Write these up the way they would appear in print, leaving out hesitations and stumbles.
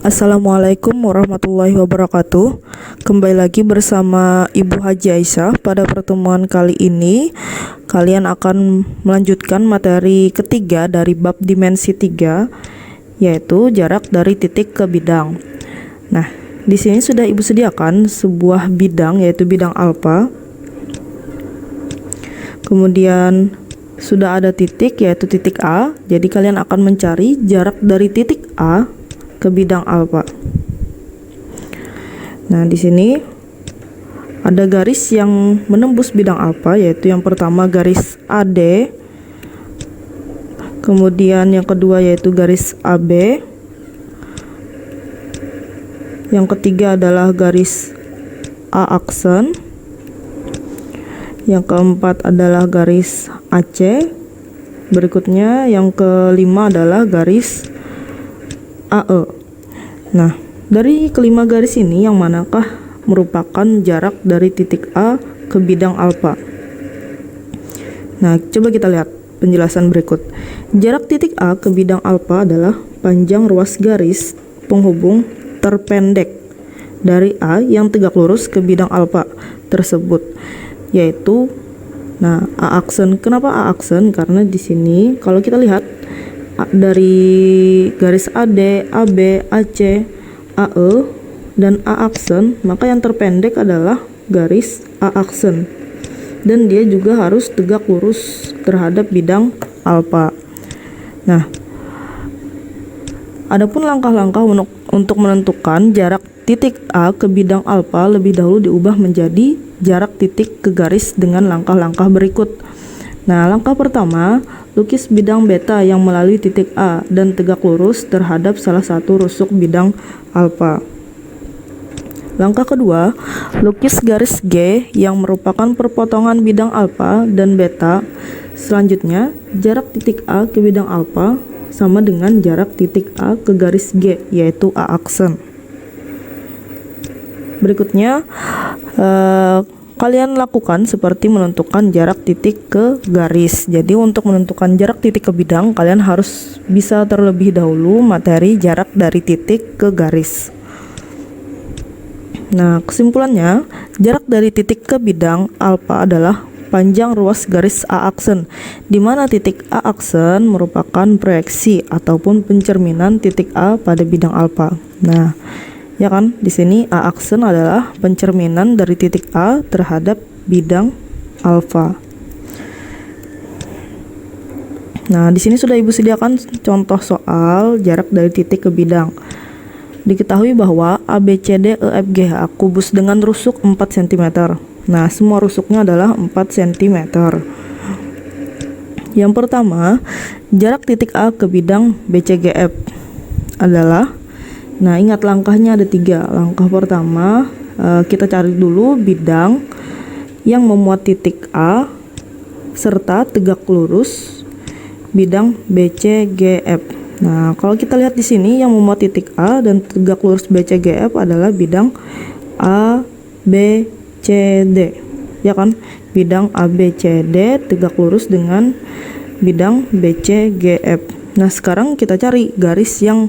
Assalamualaikum warahmatullahi wabarakatuh. Kembali lagi bersama Ibu Haji Aisyah. Pada pertemuan kali ini kalian akan melanjutkan materi ketiga dari bab dimensi 3, yaitu jarak dari titik ke bidang. Nah, di sini sudah Ibu sediakan sebuah bidang, yaitu bidang alfa. Kemudian sudah ada titik, yaitu titik A. Jadi kalian akan mencari jarak dari titik A ke bidang alfa. Nah, di sini ada garis yang menembus bidang alfa, yaitu yang pertama garis AD, kemudian yang kedua yaitu garis AB, yang ketiga adalah garis A aksen, yang keempat adalah garis AC, berikutnya yang kelima adalah garis AE. Nah, dari kelima garis ini yang manakah merupakan jarak dari titik A ke bidang alfa? Nah, coba kita lihat penjelasan berikut. Jarak titik A ke bidang alfa adalah panjang ruas garis penghubung terpendek dari A yang tegak lurus ke bidang alfa tersebut, yaitu A aksen. Kenapa A aksen? Karena di sini kalau kita lihat dari garis AD, AB, AC, AE, dan A aksen, maka yang terpendek adalah garis A aksen, dan dia juga harus tegak lurus terhadap bidang alfa. Nah, adapun langkah-langkah untuk menentukan jarak titik A ke bidang alfa lebih dahulu diubah menjadi jarak titik ke garis dengan langkah-langkah berikut. Nah, langkah pertama, lukis bidang beta yang melalui titik A dan tegak lurus terhadap salah satu rusuk bidang alfa. Langkah kedua, lukis garis G yang merupakan perpotongan bidang alfa dan beta. Selanjutnya, jarak titik A ke bidang alfa sama dengan jarak titik A ke garis G, yaitu A aksen. Berikutnya, kalian lakukan seperti menentukan jarak titik ke garis. Jadi untuk menentukan jarak titik ke bidang, kalian harus bisa terlebih dahulu materi jarak dari titik ke garis. Nah, kesimpulannya, jarak dari titik ke bidang alfa adalah panjang ruas garis A aksen, di mana titik A aksen merupakan proyeksi ataupun pencerminan titik A pada bidang alfa. Nah, ya kan, di sini A aksen adalah pencerminan dari titik A terhadap bidang alfa. Nah, di sini sudah Ibu sediakan contoh soal jarak dari titik ke bidang. Diketahui bahwa ABCD EFGH kubus dengan rusuk 4 cm. Nah, semua rusuknya adalah 4 cm. Yang pertama, jarak titik A ke bidang BCGF adalah, nah, ingat langkahnya ada 3. Langkah pertama, kita cari dulu bidang yang memuat titik A serta tegak lurus bidang BCGF. Nah, kalau kita lihat di sini yang memuat titik A dan tegak lurus BCGF adalah bidang ABCD, ya kan? Bidang ABCD tegak lurus dengan bidang BCGF. Nah, sekarang kita cari garis yang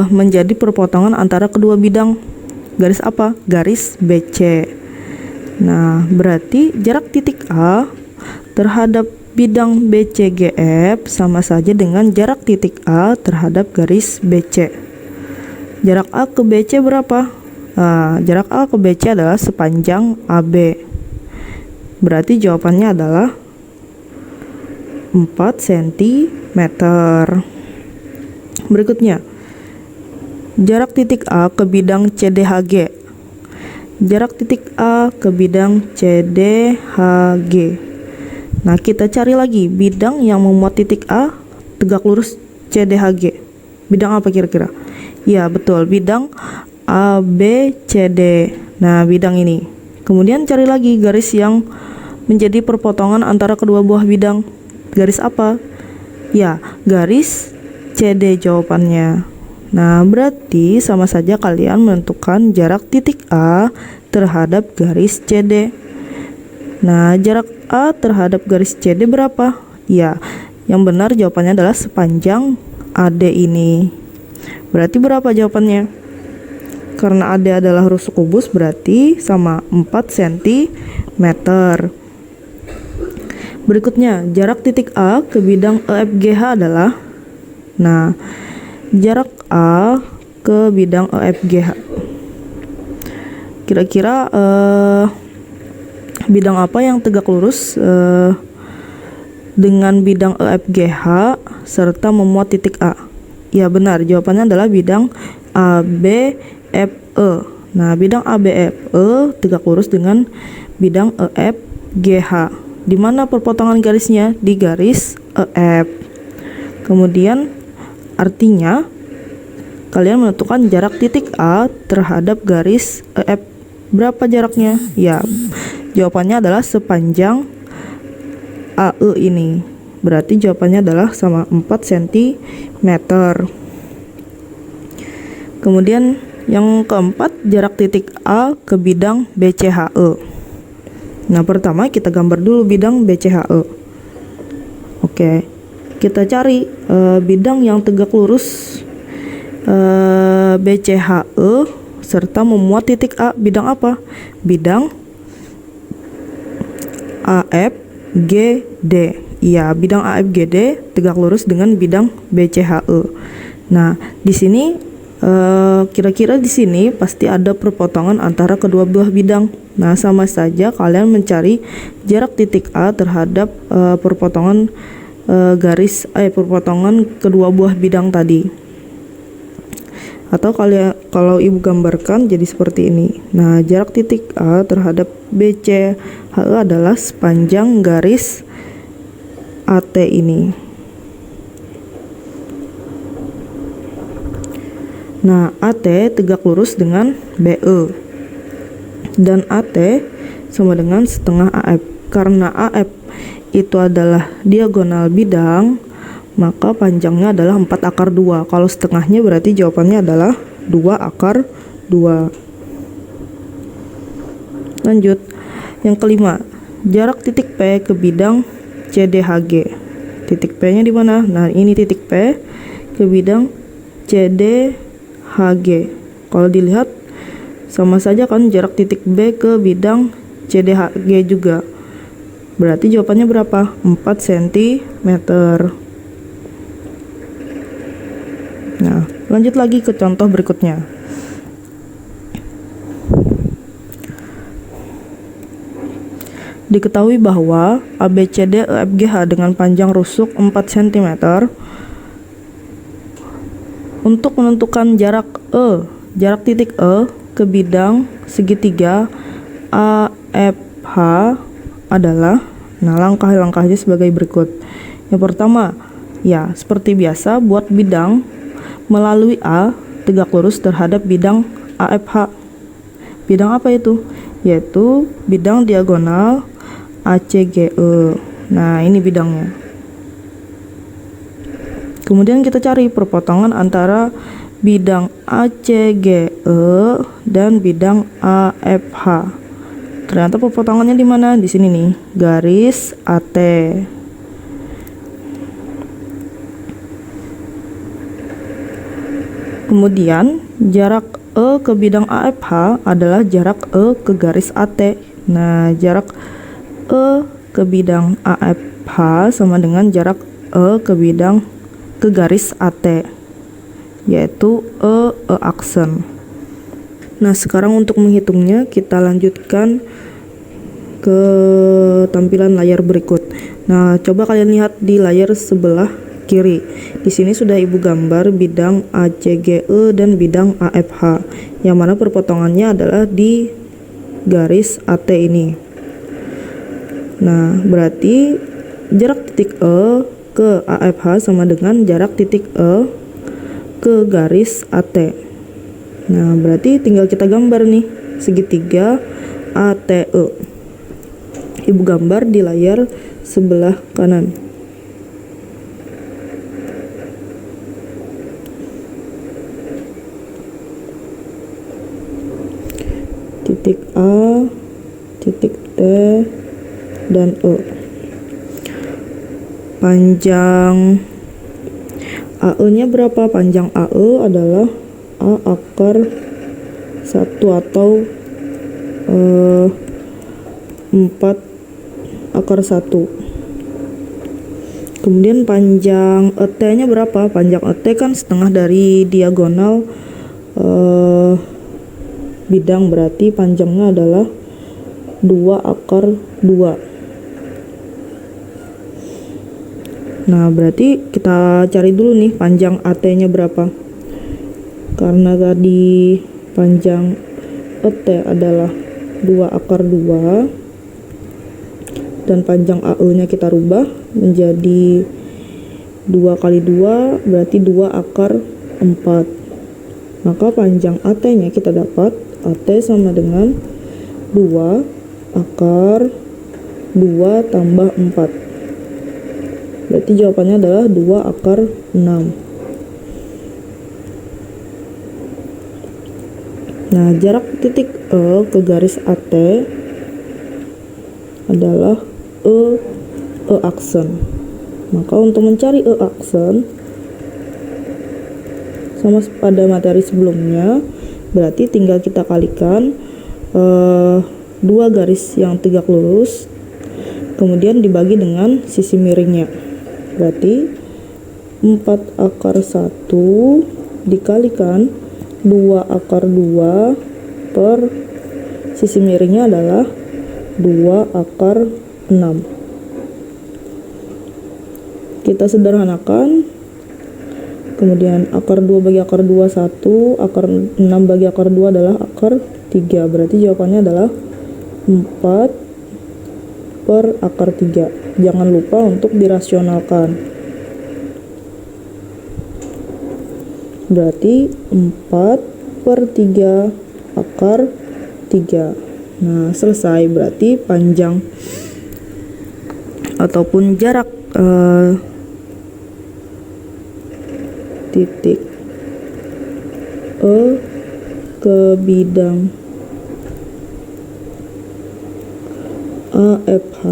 menjadi perpotongan antara kedua bidang. Garis apa? Garis BC. Nah, berarti jarak titik A terhadap bidang BCGF sama saja dengan jarak titik A terhadap garis BC. Jarak A ke BC berapa? Jarak A ke BC adalah sepanjang AB. Berarti jawabannya adalah 4 cm. Berikutnya, jarak titik A ke bidang CDHG. Jarak titik A ke bidang CDHG. Nah, kita cari lagi bidang yang memuat titik A tegak lurus CDHG. Bidang apa kira-kira? Ya, betul, bidang ABCD. Nah, bidang ini. Kemudian cari lagi garis yang menjadi perpotongan antara kedua buah bidang. Garis apa? Ya, garis CD jawabannya. Nah, berarti sama saja kalian menentukan jarak titik A terhadap garis CD. Nah, jarak A terhadap garis CD berapa? Ya, yang benar jawabannya adalah sepanjang AD ini. Berarti berapa jawabannya? Karena AD adalah rusuk kubus berarti sama 4 cm. Berikutnya, jarak titik A ke bidang EFGH adalah, nah, jarak A ke bidang EFGH. Kira-kira bidang apa yang tegak lurus dengan bidang EFGH serta memuat titik A? Ya benar, jawabannya adalah bidang ABFE. Nah, bidang ABFE tegak lurus dengan bidang EFGH. Di mana perpotongan garisnya? Di garis EF. Kemudian artinya kalian menentukan jarak titik A terhadap garis EF. Berapa jaraknya? Ya, jawabannya adalah sepanjang AE ini. Berarti jawabannya adalah sama 4 cm. Kemudian yang keempat, jarak titik A ke bidang BCHE. Nah, pertama kita gambar dulu bidang BCHE. Oke, kita cari bidang yang tegak lurus BCHE serta memuat titik A. Bidang apa? Bidang AFGD. Iya, bidang AFGD tegak lurus dengan bidang BCHE. Nah, di sini kira-kira di sini pasti ada perpotongan antara kedua buah bidang. Nah, sama saja kalian mencari jarak titik A terhadap perpotongan perpotongan kedua buah bidang tadi. Atau kalau ibu gambarkan jadi seperti ini. Nah, jarak titik A terhadap BCHE adalah sepanjang garis AT ini. Nah, AT tegak lurus dengan BE. Dan AT sama dengan setengah AF. Karena AF itu adalah diagonal bidang, maka panjangnya adalah 4/2. Kalau setengahnya berarti jawabannya adalah 2/2. Lanjut, yang kelima, jarak titik P ke bidang CDHG. Titik P nya di mana? Nah, ini titik P ke bidang CDHG. Kalau dilihat sama saja kan, jarak titik B ke bidang CDHG juga. Berarti jawabannya berapa? 4 cm. Nah, lanjut lagi ke contoh berikutnya. Diketahui bahwa ABCD EFGH dengan panjang rusuk 4 cm. Untuk menentukan jarak titik E ke bidang segitiga AFH adalah, nah, langkah-langkahnya sebagai berikut. Yang pertama, ya seperti biasa, buat bidang melalui A tegak lurus terhadap bidang AFH. Bidang apa itu? Yaitu bidang diagonal ACGE. Nah, ini bidangnya. Kemudian kita cari perpotongan antara bidang ACGE dan bidang AFH. Ternyata perpotongannya di mana? Di sini nih, garis AT. Kemudian jarak E ke bidang AFH adalah jarak E ke garis AT. Nah, jarak E ke bidang AFH sama dengan jarak E ke garis AT, yaitu E aksen. Nah, sekarang untuk menghitungnya kita lanjutkan ke tampilan layar berikut. Nah, coba kalian lihat di layar sebelah kiri. Di sini sudah ibu gambar bidang ACGE dan bidang AFH, yang mana perpotongannya adalah di garis AT ini. Nah, berarti jarak titik E ke AFH sama dengan jarak titik E ke garis AT. Nah, berarti tinggal kita gambar nih segitiga ATE. Ibu gambar di layar sebelah kanan. Titik A, titik T, dan E. Panjang AE-nya berapa? Panjang AE adalah A akar 1 atau 4 akar 1. Kemudian panjang ET-nya berapa? Panjang ET kan setengah dari diagonal bidang, berarti panjangnya adalah 2 akar 2. Nah, berarti kita cari dulu nih panjang AT-nya berapa. Karena tadi panjang ET adalah 2 akar 2 dan panjang AE-nya kita rubah menjadi 2 kali 2 berarti 2 akar 4. Maka panjang AT-nya kita dapat AT sama dengan 2 akar 2 tambah 4. Berarti jawabannya adalah 2 akar 6. Nah, jarak titik E ke garis AT adalah E aksen. Maka untuk mencari E aksen sama pada materi sebelumnya, berarti tinggal kita kalikan dua garis yang tegak lurus, kemudian dibagi dengan sisi miringnya. Berarti 4 akar 1 dikalikan 2 akar 2 per sisi miringnya adalah 2 akar 6. Kita sederhanakan, kemudian akar 2 bagi akar 2 1, akar 6 bagi akar 2 adalah akar 3. Berarti jawabannya adalah 4 per akar 3. Jangan lupa untuk dirasionalkan. Berarti 4 per 3 akar 3. Nah, selesai. Berarti panjang ataupun jarak titik E ke bidang AFH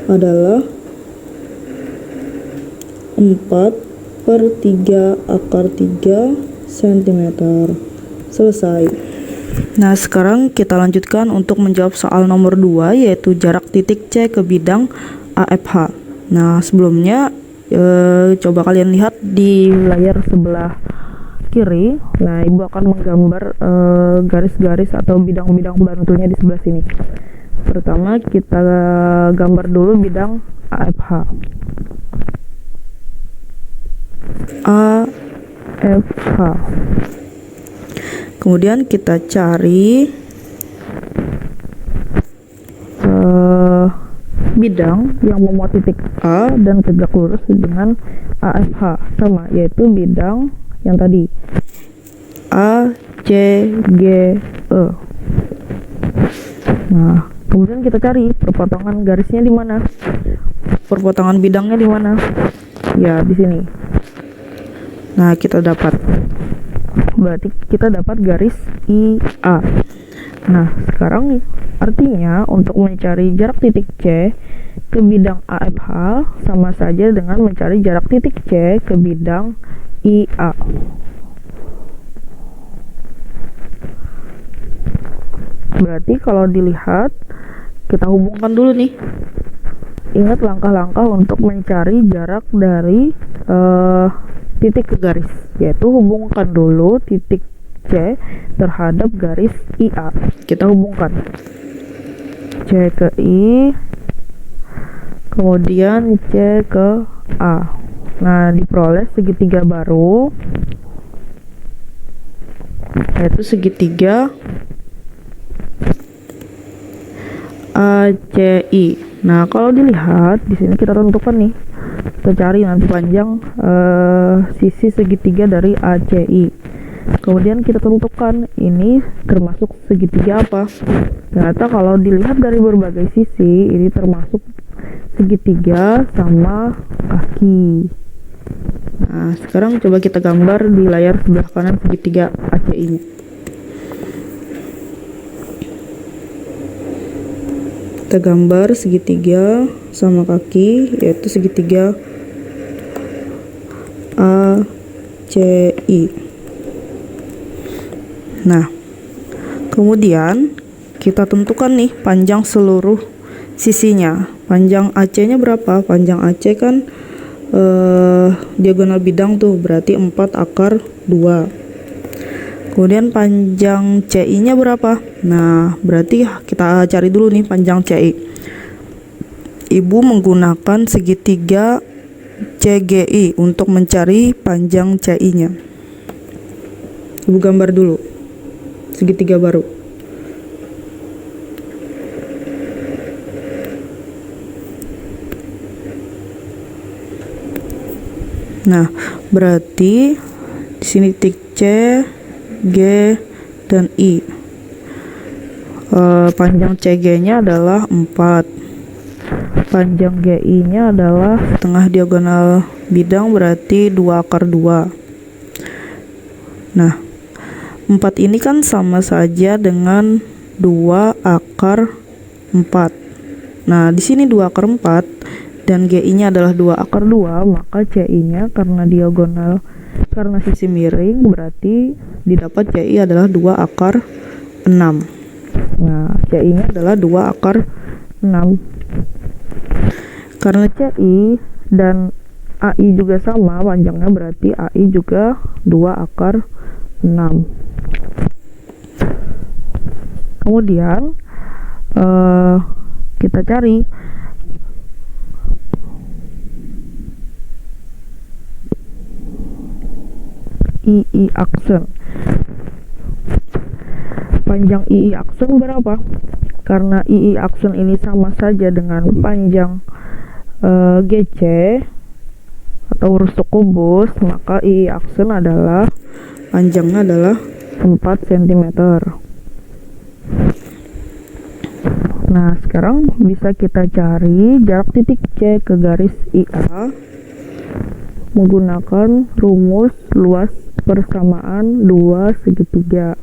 adalah 4 per 3 akar 3 cm. Selesai. Nah, sekarang kita lanjutkan untuk menjawab soal nomor 2, yaitu jarak titik C ke bidang AFH. Nah, sebelumnya coba kalian lihat di layar sebelah kiri. Nah, ibu akan menggambar garis-garis atau bidang-bidang bantunya di sebelah sini. Pertama kita gambar dulu bidang AFH. AFH. Kemudian kita cari bidang yang memuat titik A dan tegak lurus dengan AFH sama, yaitu bidang yang tadi A, C, G, E. Nah, kemudian kita cari perpotongan garisnya di mana, perpotongan bidangnya di mana. Ya, di sini. Nah, kita dapat. Berarti kita dapat garis IA. Nah, sekarang artinya untuk mencari jarak titik C ke bidang AFH sama saja dengan mencari jarak titik C ke bidang IA. Berarti kalau dilihat, kita hubungkan dulu nih. Ingat langkah-langkah untuk mencari jarak dari titik ke garis, yaitu hubungkan dulu titik C terhadap garis IA. Kita hubungkan C ke I, kemudian C ke A. Nah, diperoleh segitiga baru, yaitu segitiga ACI. Nah, kalau dilihat di sini kita tentukan nih, kita cari nanti panjang sisi segitiga dari ACI. Kemudian kita tentukan ini termasuk segitiga apa. Ternyata kalau dilihat dari berbagai sisi, ini termasuk segitiga sama kaki. Nah, sekarang coba kita gambar di layar sebelah kanan segitiga ACI-nya. Kita gambar segitiga sama kaki, yaitu segitiga ACI. Nah, kemudian kita tentukan nih panjang seluruh sisinya. Panjang AC-nya berapa? Panjang AC kan diagonal bidang tuh, berarti 4 akar 2. Kemudian panjang CI-nya berapa? Nah, berarti kita cari dulu nih panjang CI. Ibu menggunakan segitiga CGI untuk mencari panjang CI-nya. Ibu gambar dulu segitiga baru. Nah, berarti di sini titik C, G, dan I. Panjang CG-nya adalah 4. Panjang GI-nya adalah setengah diagonal bidang, berarti 2 akar 2. Nah, 4 ini kan sama saja dengan 2 akar 4. Nah, di sini 2 akar 4 dan GI-nya adalah 2 akar 2, maka CI-nya karena diagonal, karena sisi miring, berarti didapat CI adalah 2 akar 6. Nah, CI-nya adalah 2 akar 6. Karena CI dan AI juga sama panjangnya, berarti AI juga 2 akar 6. Kemudian kita cari II aksen. Panjang II aksen berapa? Karena II aksen ini sama saja dengan panjang GC atau rusuk kubus, maka II aksen adalah panjangnya adalah 4 cm. Nah, sekarang bisa kita cari jarak titik C ke garis IA menggunakan rumus luas persamaan 2 segitiga.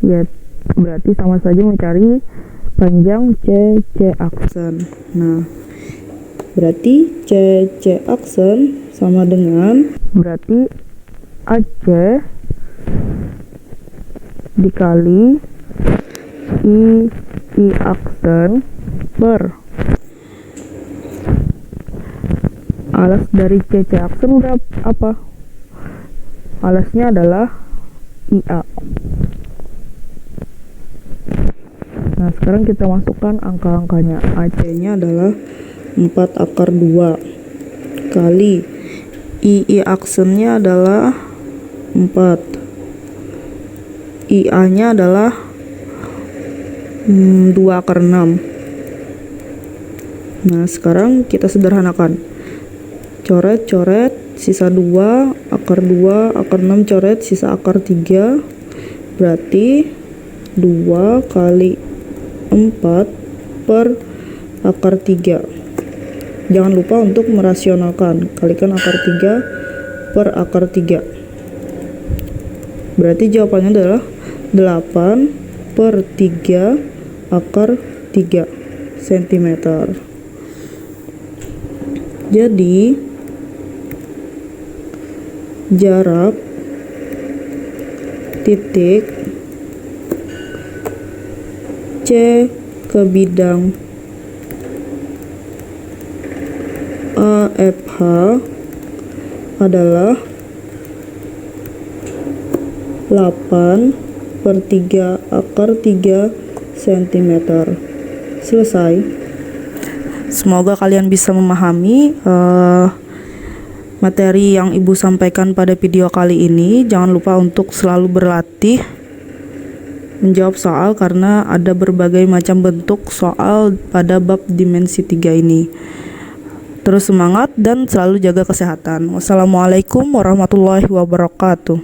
Ya, berarti sama saja mencari panjang CC aksen. Nah, berarti CC aksen sama dengan berarti AC dikali II aksen per alas dari CC aksen berapa? Apa? Alasnya adalah IA. Nah, sekarang kita masukkan angka-angkanya. AC-nya adalah 4 akar 2 kali II aksennya adalah 4. IA-nya adalah 2 akar 6. Nah, sekarang kita sederhanakan. Coret-coret, sisa 2, akar 2, akar 6 coret, sisa akar 3. Berarti 2 kali 4 per akar 3. Jangan lupa untuk merasionalkan. Kalikan akar 3 per akar 3. Berarti jawabannya adalah 8 per 3 akar 3 cm. Jadi jarak titik C ke bidang AFH adalah 8 per 3 akar 3 cm. Selesai. Semoga kalian bisa memahami materi yang ibu sampaikan pada video kali ini. Jangan lupa untuk selalu berlatih menjawab soal karena ada berbagai macam bentuk soal pada bab dimensi 3 ini. Terus semangat dan selalu jaga kesehatan. Wassalamualaikum warahmatullahi wabarakatuh.